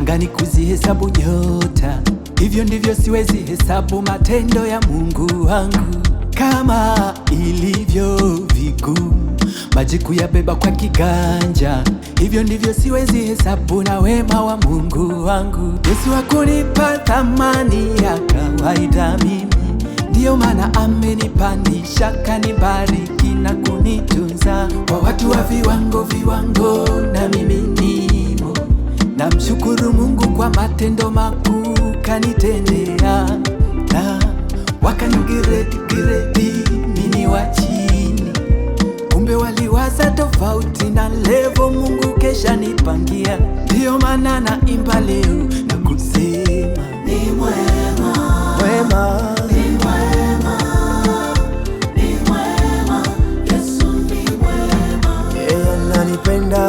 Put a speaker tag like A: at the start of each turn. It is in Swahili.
A: angani kuzihesabu nyota, hivyo ndivyo siwezi hesabu matendo ya Mungu wangu. Kama ilivyo vigumu maji kuyabeba kwa kiganja, hivyo ndivyo siwezi hesabu na wema wa Mungu wangu. Yesu hakunipa thamani ya kawaida mimi, ndiyo maana amenipandisha, kanibariki na kunitunza. Kwa watu wa viwango na mimi nimo. Namshukuru Mungu kwa matendo makuu kanitendea, na wakanigiredi mimi wa chini, kumbe waliwaza tofauti na levo Mungu kesha nipangia. Ndiyo maana naimba leo na kusema ni mwema, mwema. Ananipenda